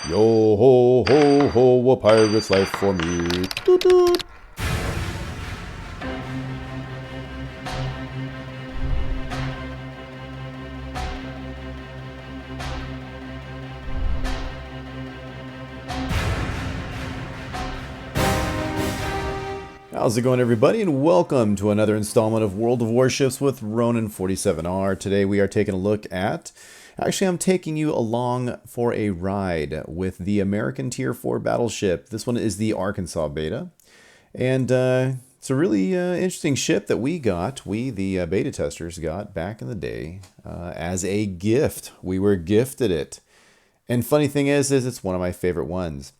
Yo ho ho ho, a pirate's life for me. Doot doot. How's it going, everybody, and welcome to another installment of World of Warships with RONIN 47R. Today we are taking a look at... Actually, I'm taking you along for a ride with the American Tier 4 battleship. This one is the Arkansas beta. And it's a really interesting ship that we got, the beta testers, got back in the day as a gift. We were gifted it. And funny thing is it's one of my favorite ones.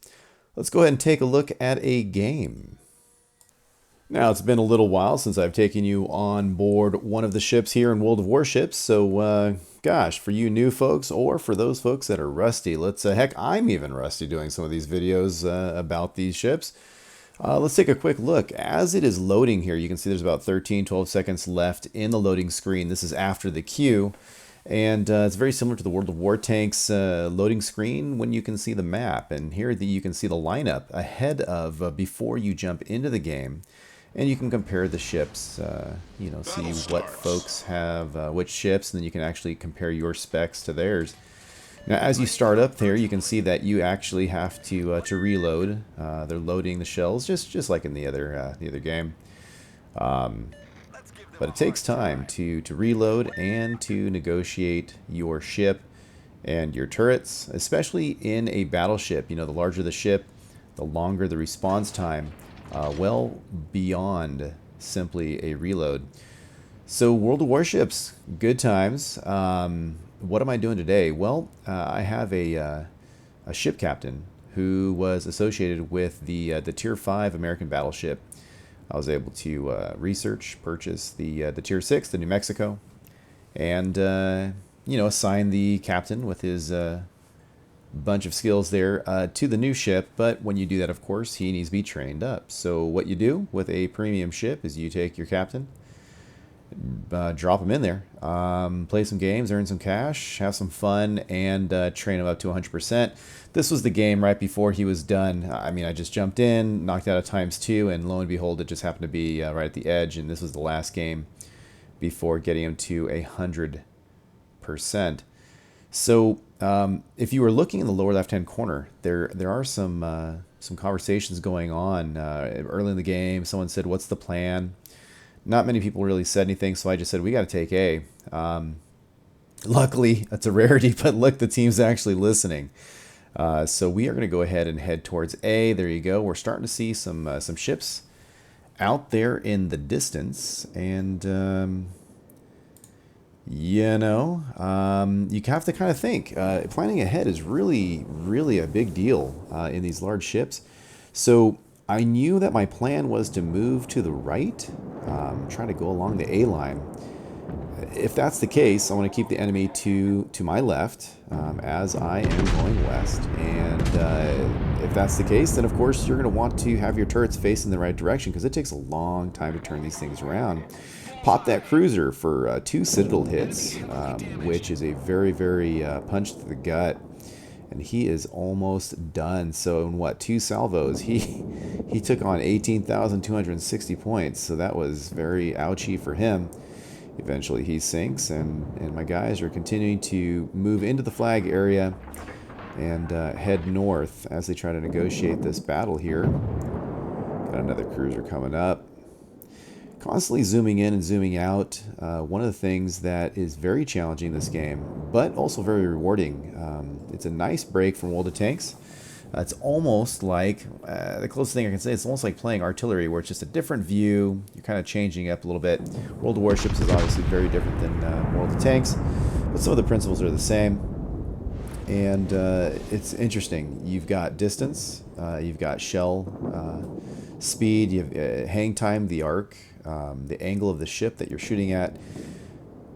Let's go ahead and take a look at a game. Now, it's been a little while since I've taken you on board one of the ships here in World of Warships, so gosh, for you new folks or for those folks that are rusty, heck, I'm even rusty doing some of these videos about these ships. Let's take a quick look. As it is loading here, you can see there's about 12 seconds left in the loading screen. This is after the queue, and it's very similar to the World of War Tanks loading screen when you can see the map. And here you can see the lineup ahead of before you jump into the game. And you can compare the ships, see what folks have, which ships, and then you can actually compare your specs to theirs. Now, as you start up there, you can see that you actually have to reload. They're loading the shells, just like in the other game. But it takes time to reload and to negotiate your ship and your turrets, especially in a battleship. You know, the larger the ship, the longer the response time. Well beyond simply a reload. So World of Warships, good times. What am I doing today? Well, I have a ship captain who was associated with the Tier 5 American battleship. I was able to research, purchase the Tier 6, the New Mexico, and assign the captain with his bunch of skills there to the new ship. But when you do that, of course, he needs to be trained up. So what you do with a premium ship is you take your captain, drop him in there, play some games, earn some cash, have some fun, and train him up to 100%. This was the game right before he was done. I mean, I just jumped in, knocked out a ×2, and lo and behold, it just happened to be right at the edge, and this was the last game before getting him to 100%. So if you were looking in the lower left-hand corner, there are some conversations going on early in the game. Someone said, "What's the plan?" Not many people really said anything, so I just said, "We got to take A." Luckily, it's a rarity, but look, the team's actually listening. So we are going to go ahead and head towards A. There you go. We're starting to see some ships out there in the distance, and you have to kind of think. Planning ahead is really a big deal in these large ships. So I knew that my plan was to move to the right, try to go along the A line. If that's the case, I want to keep the enemy to my left as I am going west. And if that's the case, then of course you're going to want to have your turrets facing the right direction, because it takes a long time to turn these things around. Pop that cruiser for 2 citadel hits, which is a very punch to the gut, and he is almost done. So in 2 salvos, he took on 18,260 points. So that was very ouchy for him. Eventually he sinks, and my guys are continuing to move into the flag area and head north as they try to negotiate this battle here. Got another cruiser coming up. Constantly zooming in and zooming out. One of the things that is very challenging in this game, but also very rewarding. It's a nice break from World of Tanks. It's almost like, the closest thing I can say, it's almost like playing artillery, where it's just a different view. You're kind of changing up a little bit. World of Warships is obviously very different than World of Tanks, but some of the principles are the same. And it's interesting. You've got distance, you've got shell speed, you have hang time, the arc, the angle of the ship that you're shooting at.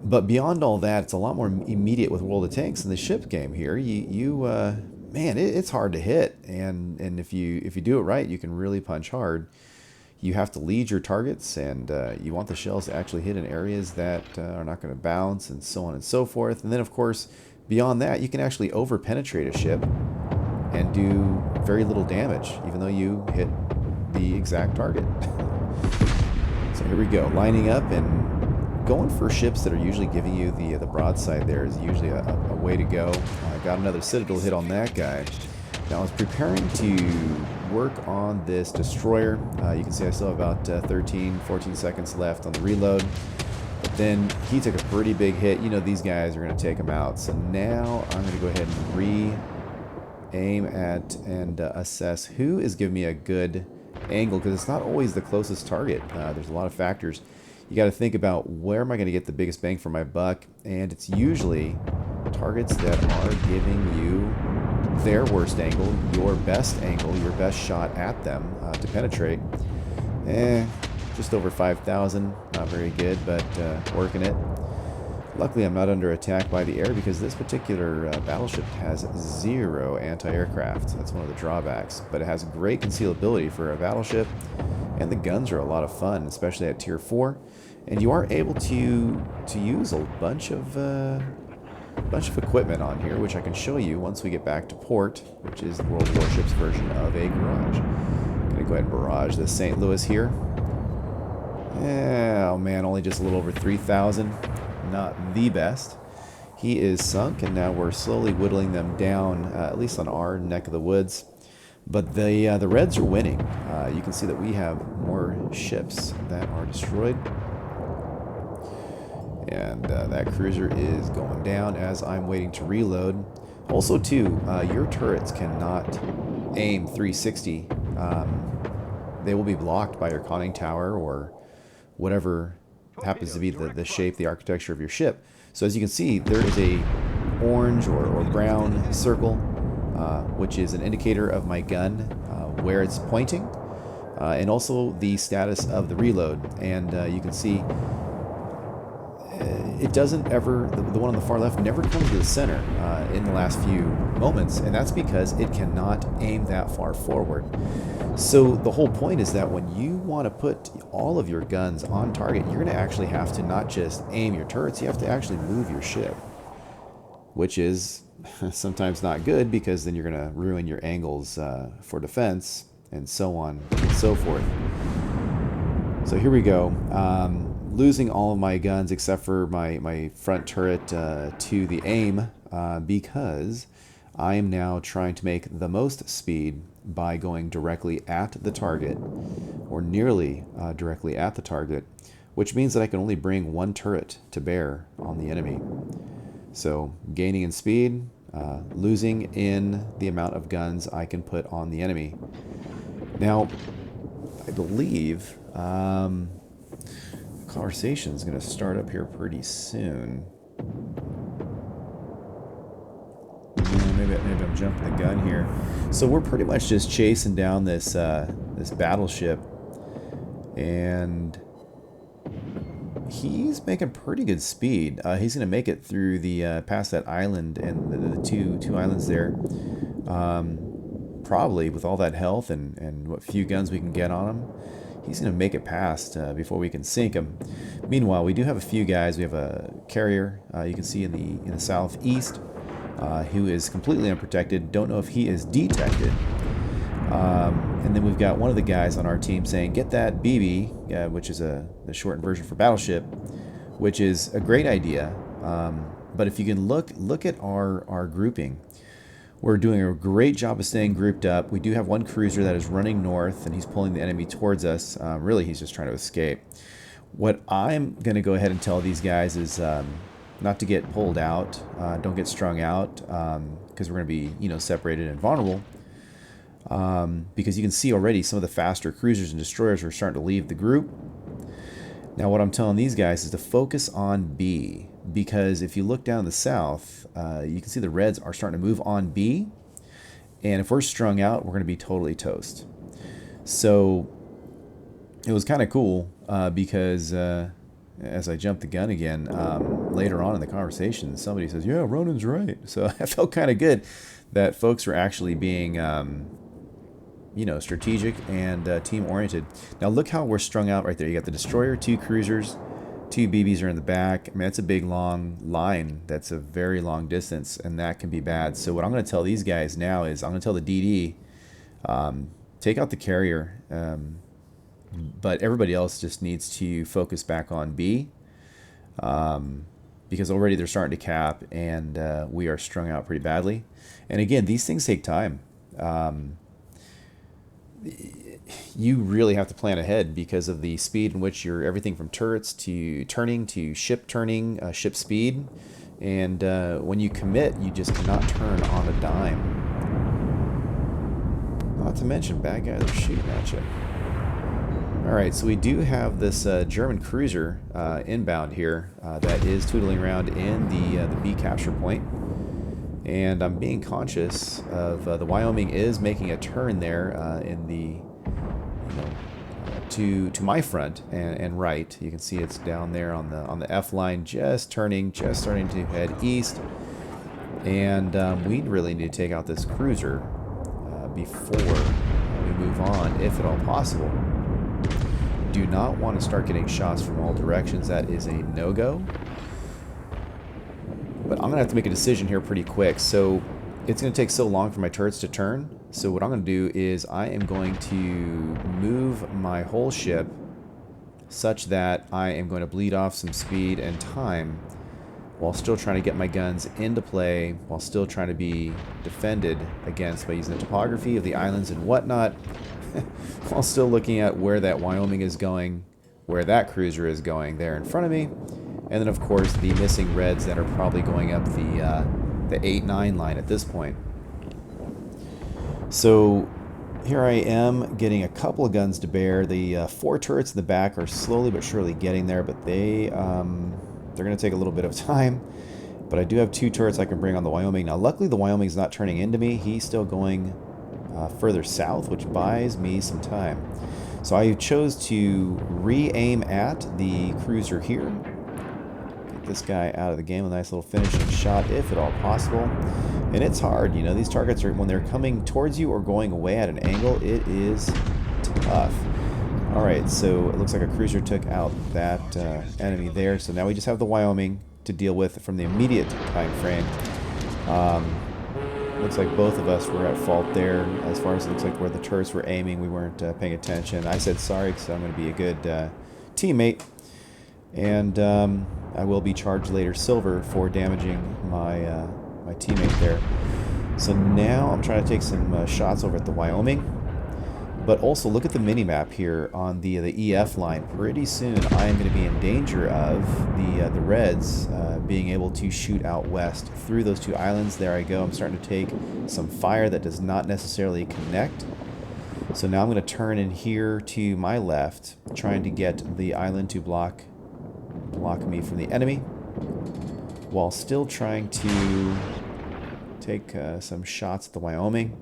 But beyond all that, it's a lot more immediate with World of Tanks. In the ship game here, man, it's hard to hit, and if you do it right, you can really punch hard. You have to lead your targets, and you want the shells to actually hit in areas that are not going to bounce, and so on and so forth. And then, of course, beyond that, you can actually over-penetrate a ship and do very little damage, even though you hit the exact target. So here we go, lining up and going for ships that are usually giving you the broadside. There is usually a way to go. Got another citadel hit on that guy. Now I was preparing to work on this destroyer. You can see I still have about 13-14 seconds left on the reload. But then he took a pretty big hit. You know these guys are going to take him out. So now I'm going to go ahead and re-aim at and assess who is giving me a good angle, because it's not always the closest target. There's a lot of factors. You got to think about where am I going to get the biggest bang for my buck, and it's usually targets that are giving you their worst angle, your best angle, your best shot at them to penetrate. Just over 5,000, not very good, but working it. Luckily, I'm not under attack by the air because this particular battleship has 0 anti-aircraft. That's one of the drawbacks, but it has great concealability for a battleship, and the guns are a lot of fun, especially at Tier 4. And you are able to use a bunch of equipment on here, which I can show you once we get back to port, which is the World of Warships version of a garage. I'm gonna go ahead and barrage the St. Louis here. Oh man, only just a little over 3,000. Not the best. He is sunk, and now we're slowly whittling them down, at least on our neck of the woods. But the Reds are winning. You can see that we have more ships that are destroyed. And that cruiser is going down as I'm waiting to reload. Also, too, your turrets cannot aim 360. They will be blocked by your conning tower or whatever happens to be the shape, the architecture of your ship. So as you can see, there is a orange or brown circle, which is an indicator of my gun, where it's pointing, and also the status of the reload. And you can see it doesn't ever, the one on the far left never comes to the center in the last few moments, and that's because it cannot aim that far forward. So the whole point is that when you want to put all of your guns on target, you're going to actually have to not just aim your turrets, you have to actually move your ship, which is sometimes not good because then you're going to ruin your angles for defense and so on and so forth. So here we go. Losing all of my guns except for my front turret to the aim because I am now trying to make the most speed by going directly at the target, or nearly directly at the target, which means that I can only bring one turret to bear on the enemy. So gaining in speed, losing in the amount of guns I can put on the enemy. Now, I believe conversation is going to start up here pretty soon. Maybe I'm jumping the gun here. So we're pretty much just chasing down this this battleship, and he's making pretty good speed. He's going to make it through the past that island and the two islands there. Probably with all that health and what few guns we can get on him, he's going to make it past before we can sink him. Meanwhile, we do have a few guys. We have a carrier you can see in the southeast who is completely unprotected. Don't know if he is detected. And then we've got one of the guys on our team saying, get that BB, which is the shortened version for battleship, which is a great idea. But if you can look at our grouping, we're doing a great job of staying grouped up. We do have one cruiser that is running north, and he's pulling the enemy towards us. Really, he's just trying to escape. What I'm going to go ahead and tell these guys is not to get pulled out. Don't get strung out, because we're going to be, separated and vulnerable. Because you can see already some of the faster cruisers and destroyers are starting to leave the group. Now, what I'm telling these guys is to focus on B, because if you look down the south, you can see the Reds are starting to move on B, and if we're strung out, we're going to be totally toast. So it was kind of cool because as I jumped the gun again, later on in the conversation, somebody says, yeah, Ronin's right. So I felt kind of good that folks were actually being strategic and team-oriented. Now look how we're strung out right there. You got the destroyer, 2 cruisers, Two BBs are in the back. I mean, that's a big, long line. That's a very long distance, and that can be bad. So what I'm going to tell these guys now is I'm going to tell the DD, take out the carrier, but everybody else just needs to focus back on B, because already they're starting to cap, and we are strung out pretty badly. And again, these things take time. You really have to plan ahead because of the speed in which you're everything from turrets to turning to ship turning, ship speed. And when you commit, you just cannot turn on a dime. Not to mention bad guys are shooting at you. Alright, so we do have this German cruiser inbound here that is tootling around in the B capture point. And I'm being conscious of the Wyoming is making a turn there in the to my front and right. You can see it's down there on the F line, just starting to head east. And we really need to take out this cruiser before we move on, if at all possible. Do not want to start getting shots from all directions. That is a no-go. But I'm going to have to make a decision here pretty quick. So it's going to take so long for my turrets to turn. So what I'm going to do is I am going to move my whole ship such that I am going to bleed off some speed and time while still trying to get my guns into play, while still trying to be defended against by using the topography of the islands and whatnot, while still looking at where that Wyoming is going, where that cruiser is going there in front of me. And then, of course, the missing reds that are probably going up the 8-9 line at this point. So here I am getting a couple of guns to bear. The 4 turrets in the back are slowly but surely getting there, but they're going to take a little bit of time. But I do have 2 turrets I can bring on the Wyoming. Now, luckily, the Wyoming's not turning into me. He's still going further south, which buys me some time. So I chose to re-aim at the cruiser here. This guy out of the game, a nice little finishing shot if at all possible. And it's hard, you know, these targets are, when they're coming towards you or going away at an angle, it is tough. Alright, so it looks like a cruiser took out that enemy there, so now we just have the Wyoming to deal with from the immediate time frame. Looks like both of us were at fault there as far as it looks like where the turrets were aiming. We weren't paying attention. I said sorry because I'm going to be a good teammate. And I will be charged later silver for damaging my my teammate there. So now I'm trying to take some shots over at the Wyoming. But also look at the mini-map here on the EF line. Pretty soon I am going to be in danger of the Reds being able to shoot out west through those 2 islands. There I go. I'm starting to take some fire that does not necessarily connect. So now I'm going to turn in here to my left, trying to get the island to block me from the enemy, while still trying to take some shots at the Wyoming.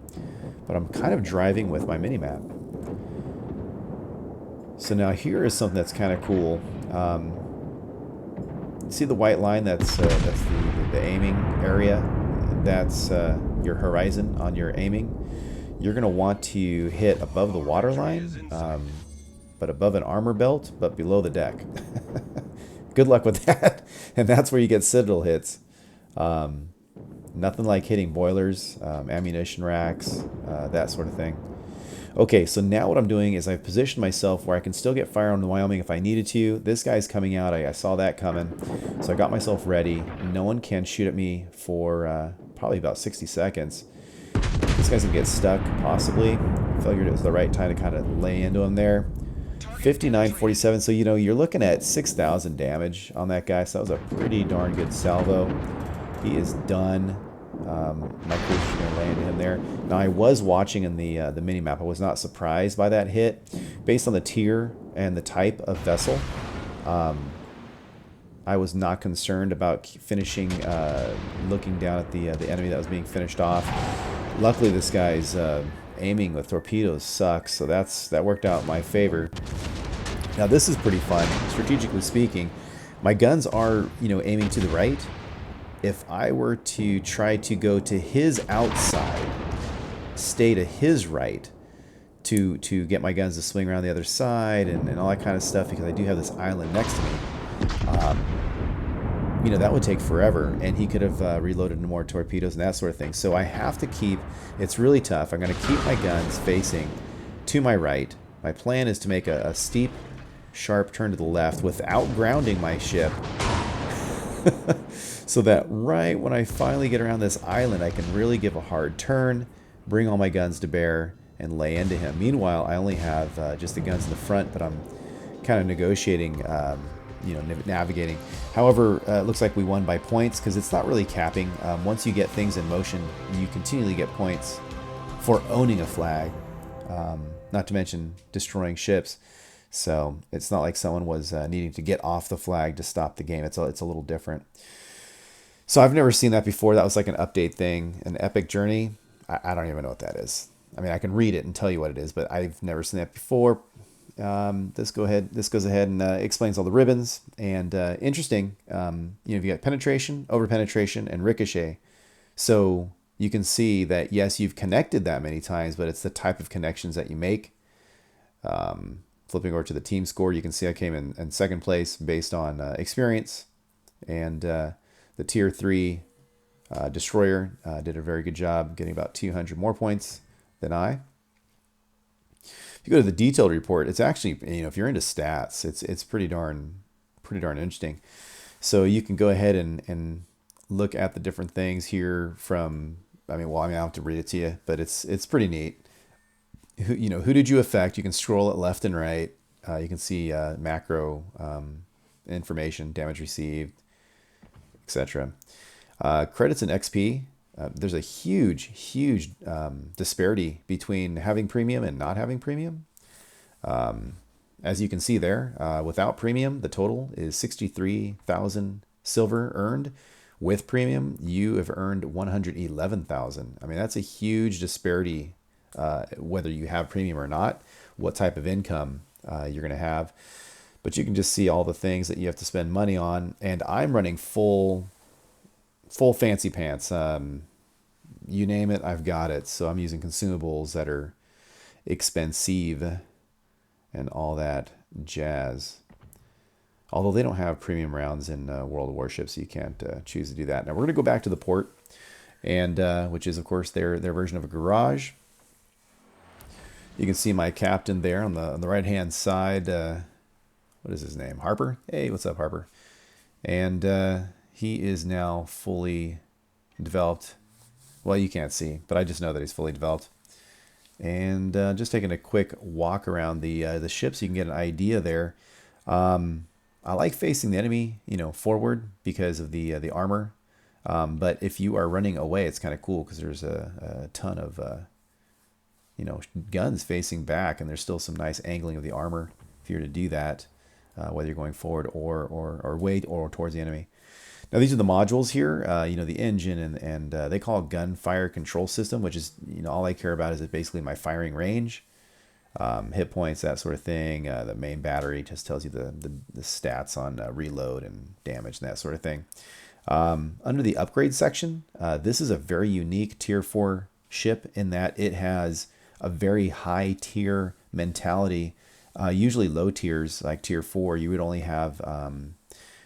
But I'm kind of driving with my mini-map. So now here is something that's kind of cool. See the white line? That's the aiming area. That's your horizon on your aiming. You're going to want to hit above the water line, but above an armor belt, but below the deck. Good luck with that. And that's where you get citadel hits. Nothing like hitting boilers, ammunition racks, that sort of thing. Okay, so now what I'm doing is I've positioned myself where I can still get fire on the Wyoming if I needed to. This guy's coming out. I saw that coming. So I got myself ready. No one can shoot at me for probably about 60 seconds. This guy's going to get stuck, possibly. Figured it was the right time to kind of lay into him there. 59-47, so you know, you're looking at 6,000 damage on that guy, so that was a pretty darn good salvo. He is done. My cruiser's going to lay into him there. Now, I was watching in the mini-map. I was not surprised by that hit. Based on the tier and the type of vessel, I was not concerned about finishing, looking down at the enemy that was being finished off. Luckily, this guy's aiming with torpedoes sucks, so that worked out in my favor. Now this is pretty fun, strategically speaking. My guns are, you know, aiming to the right. If I were to try to go to his outside, stay to his right, to get my guns to swing around the other side and all that kind of stuff, because I do have this island next to me, you know, that would take forever, and he could have reloaded more torpedoes and that sort of thing. So I have to keep, it's really tough. I'm going to keep my guns facing to my right. My plan is to make a steep, sharp turn to the left without grounding my ship. So that right when I finally get around this island, I can really give a hard turn, bring all my guns to bear, and lay into him. Meanwhile, I only have just the guns in the front, but I'm kind of negotiating, you know, navigating. However, it looks like we won by points because it's not really capping. Once you get things in motion, you continually get points for owning a flag, not to mention destroying ships. So it's not like someone was needing to get off the flag to stop the game. It's a little different. So I've never seen that before. That was like an update thing, an epic journey. I don't even know what that is. I mean, I can read it and tell you what it is, but I've never seen that before. This goes ahead and explains all the ribbons. And interesting, you know, you got penetration, over penetration, and ricochet. So you can see that, yes, you've connected that many times, but it's the type of connections that you make. Flipping over to the team score, you can see I came in second place based on experience. And the Tier 3 destroyer did a very good job, getting about 200 more points than I. If you go to the detailed report, it's actually, you know, if you're into stats, it's pretty darn interesting. So you can go ahead and look at the different things here from, I mean, I don't have to read it to you, but it's pretty neat. Who did you affect? You can scroll it left and right. You can see macro information, damage received, etc. Credits and XP. There's a huge disparity between having premium and not having premium. As you can see there, without premium, the total is 63,000 silver earned. With premium, you have earned 111,000. I mean, that's a huge disparity, whether you have premium or not, what type of income you're going to have. But you can just see all the things that you have to spend money on. And I'm running full fancy pants. You name it, I've got it. So I'm using consumables that are expensive and all that jazz. Although they don't have premium rounds in World of Warships, so you can't choose to do that. Now we're going to go back to the port, and which is of course their version of a garage. You can see my captain there on the right hand side. What is his name? Harper. Hey, what's up, Harper? And he is now fully developed. Well, you can't see, but I just know that he's fully developed. And just taking a quick walk around the ship so you can get an idea there. I like facing the enemy, you know, forward because of the armor. But if you are running away, it's kind of cool because there's a ton of you know, guns facing back, and there's still some nice angling of the armor if you're to do that, whether you're going forward or wait or towards the enemy. Now these are the modules here, you know, the engine and they call it gunfire control system, which is, you know, all I care about is basically my firing range, hit points, that sort of thing. The main battery just tells you the stats on reload and damage and that sort of thing. Under the upgrade section, this is a very unique tier 4 ship in that it has a very high tier mentality. Usually low tiers like tier 4, you would only have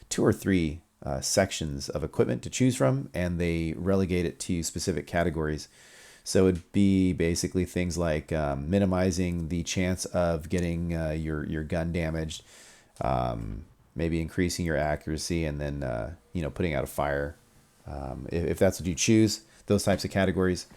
2 or 3 sections of equipment to choose from, and they relegate it to specific categories. So it'd be basically things like minimizing the chance of getting your gun damaged, maybe increasing your accuracy, and then you know, putting out a fire. If that's what you choose, those types of categories,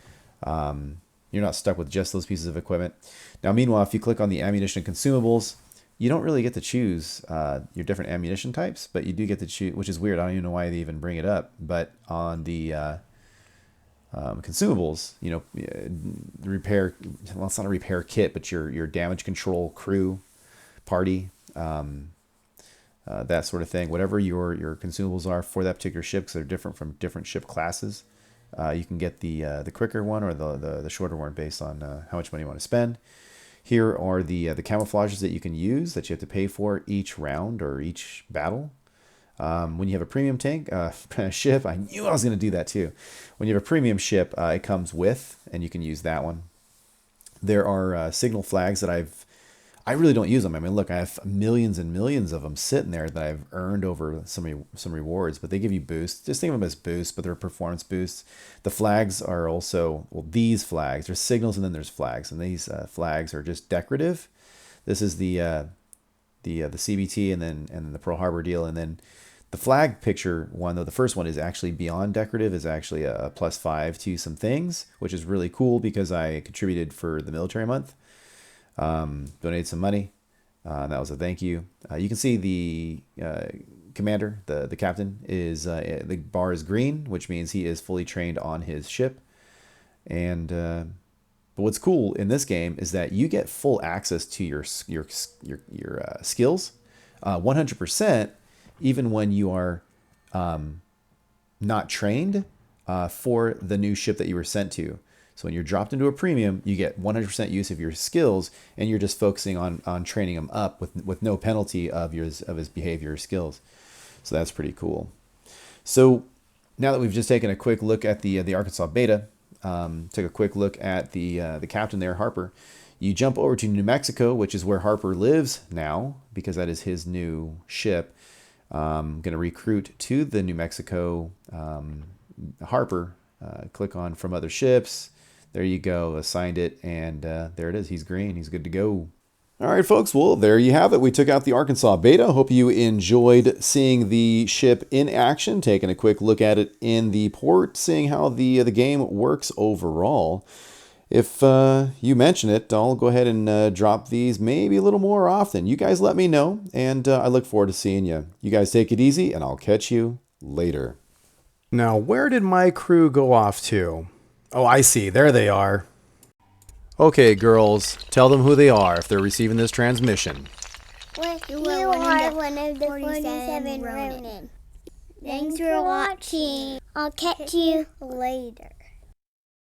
you're not stuck with just those pieces of equipment. Now, meanwhile, if you click on the ammunition and consumables, you don't really get to choose your different ammunition types, but you do get to choose, which is weird. I don't even know why they even bring it up. But on the consumables, you know, repair, well, it's not a repair kit, but your damage control crew, party, that sort of thing. Whatever your consumables are for that particular ship, because they're different from different ship classes. You can get the quicker one or the shorter one based on how much money you want to spend. Here are the camouflages that you can use that you have to pay for each round or each battle. When you have a premium tank ship, I knew I was going to do that too. When you have a premium ship, it comes with, and you can use that one. There are signal flags that I really don't use them. I mean, look, I have millions and millions of them sitting there that I've earned over some rewards, but they give you boosts. Just think of them as boosts, but they're performance boosts. The flags are also, well, these flags, there's signals and then there's flags, and these flags are just decorative. This is the CBT and then the Pearl Harbor deal, and then the flag picture one, though the first one is actually beyond decorative, is actually a +5 to some things, which is really cool because I contributed for the military month, donated some money. That was a thank you. You can see the commander, the captain, is the bar is green, which means he is fully trained on his ship. And but what's cool in this game is that you get full access to your skills, 100%. Even when you are not trained for the new ship that you were sent to. So when you're dropped into a premium, you get 100% use of your skills, and you're just focusing on training them up with no penalty of his behavior or skills. So that's pretty cool. So now that we've just taken a quick look at the Arkansas beta, took a quick look at the captain there, Harper, you jump over to New Mexico, which is where Harper lives now, because that is his new ship. I'm going to recruit to the New Mexico Harper. Click on from other ships. There you go. Assigned it. And there it is. He's green. He's good to go. All right, folks. Well, there you have it. We took out the Arkansas beta. Hope you enjoyed seeing the ship in action, taking a quick look at it in the port, seeing how the game works overall. If you mention it, I'll go ahead and drop these maybe a little more often. You guys let me know, and I look forward to seeing you. You guys take it easy, and I'll catch you later. Now, where did my crew go off to? Oh, I see. There they are. Okay, girls, tell them who they are if they're receiving this transmission. You are one of the 47 Ronin. Thanks for watching. I'll catch you later.